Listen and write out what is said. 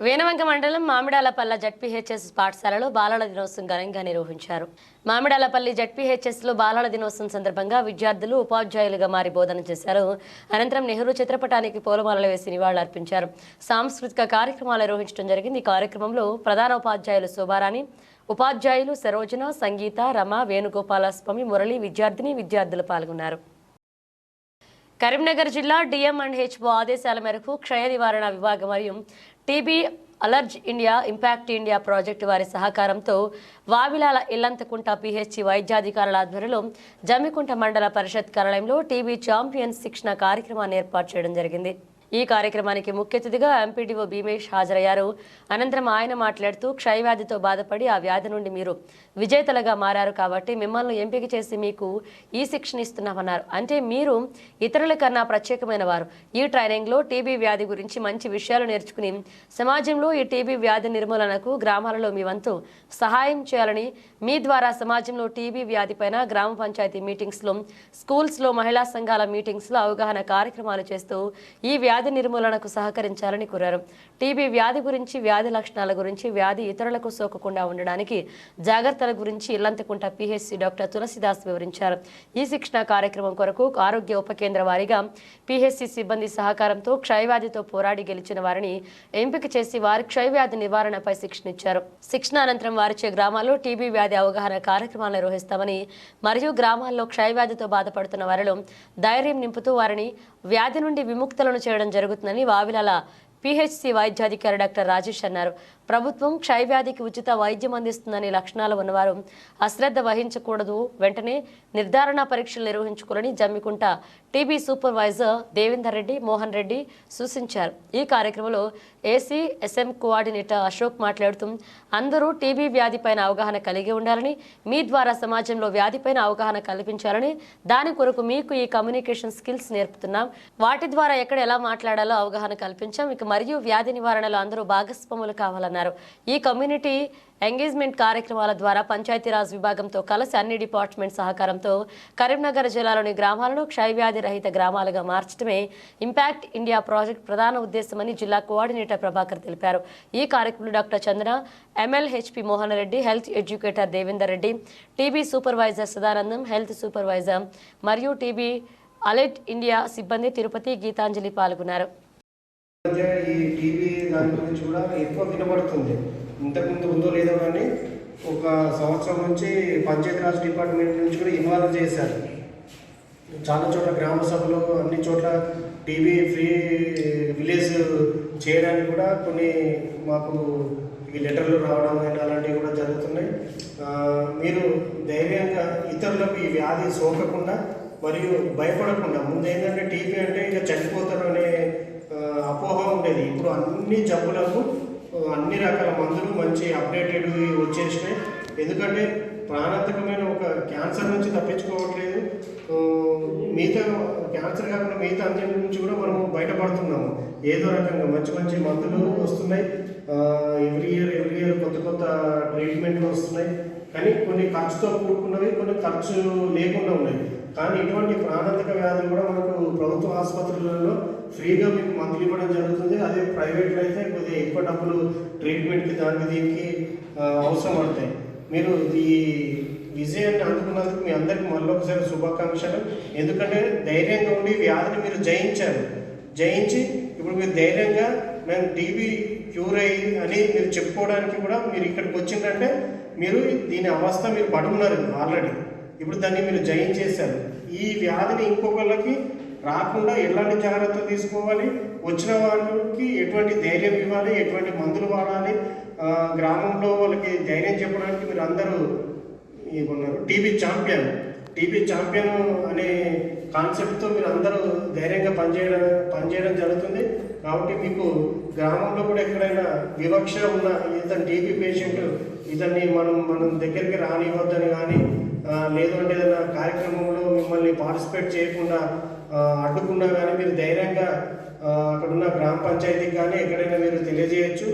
వేనవంక మండలం మామిడాలపల్ల జడ్పీహెచ్ఎస్ పాఠశాలలో బాలల దినోత్సవం ఘనంగా నిర్వహించారు. మామిడాలపల్లి జడ్పీహెచ్ఎస్లో బాలల దినోత్సవం సందర్భంగా విద్యార్థులు ఉపాధ్యాయులుగా మారి బోధన చేశారు. అనంతరం నెహ్రూ చిత్రపటానికి పూలమాలలు వేసి నివాళులర్పించారు. సాంస్కృతిక కార్యక్రమాలు నిర్వహించడం జరిగింది. ఈ కార్యక్రమంలో ప్రధాన ఉపాధ్యాయులు శోభారాణి, ఉపాధ్యాయులు సరోజన, సంగీత, రమ, వేణుగోపాలస్వామి, మురళి, విద్యార్థులు పాల్గొన్నారు. కరీంనగర్ జిల్లా డిఎం&హెచ్ఓ ఆదేశాల మేరకు క్షయ నివారణ విభాగం మరియు TB alert India impact India project వారి సహకారంతో వావిలాల ఇల్లంతకుంట పిహెచ్సి వైద్యాధికారుల ఆధ్వర్యంలో జమ్మికుంట మండల పరిషత్ కార్యాలయంలో టీబీ ఛాంపియన్స్ శిక్షణ కార్యక్రమాన్ని ఏర్పాటు చేయడం జరిగింది. ఈ కార్యక్రమానికి ముఖ్య అతిథిగా ఎంపీడీఓ భీమేష్ హాజరయ్యారు. అనంతరం ఆయన మాట్లాడుతూ క్షయవ్యాధితో బాధపడి ఆ వ్యాధి నుండి మీరు విజేతలుగా మారారు కాబట్టి మిమ్మల్ని ఎంపిక చేసి మీకు ఈ శిక్షణ ఇస్తున్నామన్నారు. అంటే మీరు ఇతరుల కన్నా ప్రత్యేకమైన వారు. ఈ ట్రైనింగ్లో టీబీ వ్యాధి గురించి మంచి విషయాలు నేర్చుకుని సమాజంలో ఈ టీబీ వ్యాధి నిర్మూలనకు గ్రామాలలో మీ వంతు సహాయం చేయాలని, మీ ద్వారా సమాజంలో టీబీ వ్యాధిపైన గ్రామ పంచాయతీ మీటింగ్స్లో, స్కూల్స్లో, మహిళా సంఘాల మీటింగ్స్లో అవగాహన కార్యక్రమాలు చేస్తూ ఈ వ్యాధి నిర్మూలనకు సహకరించాలని కోరారు. టీబీ వ్యాధి గురించి, వ్యాధి లక్షణాల గురించి, వ్యాధి ఇతరులకు సోకకుండా ఉండడానికి జాగ్రత్తల గురించి ఇల్లంతకుంట పిహెచ్సి డాక్టర్ తులసిదాస్ వివరించారు. ఈ శిక్షణ కార్యక్రమం కొరకు ఆరోగ్య ఉప కేంద్ర వారీగా పిహెచ్సి సిబ్బంది సహకారంతో క్షయవ్యాధితో పోరాడి గెలిచిన వారిని ఎంపిక చేసి వారి క్షయవ్యాధి నివారణపై శిక్షణ ఇచ్చారు. శిక్షణ అనంతరం వారిచే గ్రామాల్లో టీబీ వ్యాధి అవగాహన కార్యక్రమాలు నిర్వహిస్తామని మరియు గ్రామాల్లో క్షయవ్యాధితో బాధపడుతున్న వారిలో ధైర్యం నింపుతూ వారిని వ్యాధి నుండి విముక్తులను చేయడం జరుగుతుందని వావిలాల పిహెచ్సి వైద్యాధికారి డాక్టర్ రాజేష్ అన్నారు. ప్రభుత్వం క్షయవ్యాధికి ఉచిత వైద్యం అందిస్తుందని లక్షణాలు ఉన్నవారు అశ్రద్ధ వహించకూడదు, వెంటనే నిర్ధారణ పరీక్షలు నిర్వహించుకోవాలని జమ్మికుంట టీబీ సూపర్వైజర్ దేవేందర్ రెడ్డి, మోహన్ రెడ్డి సూచించారు. ఈ కార్యక్రమంలో ఏసీ ఎస్ఎం కోఆర్డినేటర్ అశోక్ మాట్లాడుతూ అందరూ టీబీ వ్యాధిపైన అవగాహన కలిగి ఉండాలని, మీ ద్వారా సమాజంలో వ్యాధిపైన అవగాహన కల్పించాలని, దాని కొరకు మీకు ఈ కమ్యూనికేషన్ స్కిల్స్ నేర్పుతున్నాం. వాటి ద్వారా ఎక్కడ ఎలా మాట్లాడాలో అవగాహన కల్పించాం. ఇక మరియు వ్యాధి నివారణలో అందరూ భాగస్వాములు కావాలన్నారు. ఈ కమ్యూనిటీ ఎంగేజ్మెంట్ కార్యక్రమాల ద్వారా పంచాయతీరాజ్ విభాగంతో కలిసి అన్ని డిపార్ట్మెంట్ సహకారంతో కరీంనగర్ జిల్లాలోని గ్రామాలను క్షయవ్యాధి రహిత గ్రామాలుగా మార్చడమే ఇంపాక్ట్ ఇండియా ప్రాజెక్ట్ ప్రధాన ఉద్దేశమని జిల్లా కోఆర్డినేటర్ ప్రభాకర్ తెలిపారు. ఈ కార్యక్రమంలో doctor Chandra, MLHP Mohan Reddy, health educator Devender Reddy, TB supervisor Sadanandam, health supervisor మరియు టీబీ అలర్ట్ ఇండియా సిబ్బంది తిరుపతి, గీతాంజలి పాల్గొన్నారు. ఈ టీవీ దాని గురించి కూడా ఎక్కువ వినబడుతుంది. ఇంతకుముందు ఉందో లేదో కానీ ఒక సంవత్సరం నుంచి పంచాయతీరాజ్ డిపార్ట్మెంట్ నుంచి కూడా ఇన్వాల్వ్ చేశారు. చాలా చోట్ల గ్రామ సభలు, అన్ని చోట్ల టీవీ ఫ్రీ విలేజ్ చేయడానికి కూడా కొన్ని మాకు ఈ లెటర్లు రావడం అలాంటివి కూడా జరుగుతున్నాయి. మీరు ధైర్యంగా ఇతరులకు ఈ వ్యాధి సోకకుండా మరియు భయపడకుండా, ముందు ఏంటంటే టీబీ అంటే ఇక చనిపోతారు అనే అపోహ ఉండేది. ఇప్పుడు అన్ని జబ్బులకు అన్ని రకాల మందులు మంచి అప్డేటెడ్ వచ్చేసినాయి. ఎందుకంటే ప్రాణాంతకమైన ఒక క్యాన్సర్ నుంచి తప్పించుకోవట్లేదు, మిగతా క్యాన్సర్ కాకుండా మిగతా అన్నిటి నుంచి కూడా మనం బయటపడుతున్నాము. ఏదో రకంగా మంచి మంచి మందులు వస్తున్నాయి. ఎవ్రీ ఇయర్ కొత్త ట్రీట్మెంట్లు వస్తున్నాయి. కానీ కొన్ని ఖర్చుతో కూడుకున్నవి, కొన్ని ఖర్చు లేకుండా ఉన్నాయి. కానీ ఇటువంటి ప్రాణాంతక వ్యాధులు కూడా మనకు ప్రభుత్వ ఆసుపత్రులలో ఫ్రీగా మీకు మందులు ఇవ్వడం జరుగుతుంది. అదే ప్రైవేట్లో అయితే కొద్దిగా ఎక్కువ డబ్బులు ట్రీట్మెంట్కి దానికి దీనికి అవసరం పడతాయి. మీరు ఈ విజయాన్ని అందుకున్నందుకు మీ అందరికీ మళ్ళీ ఒకసారి శుభాకాంక్షలు. ఎందుకంటే ధైర్యంగా ఉండి వ్యాధిని మీరు జయించి ఇప్పుడు మీరు ధైర్యంగా మేము టీబీ క్యూర్ అయ్యి అని మీరు చెప్పుకోవడానికి కూడా మీరు ఇక్కడికి వచ్చిందంటే మీరు దీని అవస్థ మీరు పడున్నారు ఆల్రెడీ. ఇప్పుడు దాన్ని మీరు జయించేశారు. ఈ వ్యాధిని ఇంకొకళ్ళకి రాకుండా ఎలాంటి జాగ్రత్తలు తీసుకోవాలి, వచ్చిన వాళ్ళకి ఎటువంటి ధైర్యం ఇవ్వాలి, ఎటువంటి మందులు వాడాలి, గ్రామంలో వాళ్ళకి ధైర్యం చెప్పడానికి మీరు అందరూ ఏమన్నారు టీబీ ఛాంపియన్ అనే కాన్సెప్ట్తో మీరు అందరూ ధైర్యంగా పనిచేయడం జరుగుతుంది. కాబట్టి మీకు గ్రామంలో కూడా ఎక్కడైనా వివక్ష ఉన్న ఇతను టీబీ పేషెంట్ ఇతన్ని మనం దగ్గరికి రానివ్వద్దని కానీ, లేదు అంటే ఏదైనా కార్యక్రమంలో మిమ్మల్ని పార్టిసిపేట్ చేయకుండా అడ్డుకున్నా కానీ మీరు ధైర్యంగా అక్కడున్న గ్రామ పంచాయతీకి కానీ ఎక్కడైనా మీరు తెలియజేయచ్చు.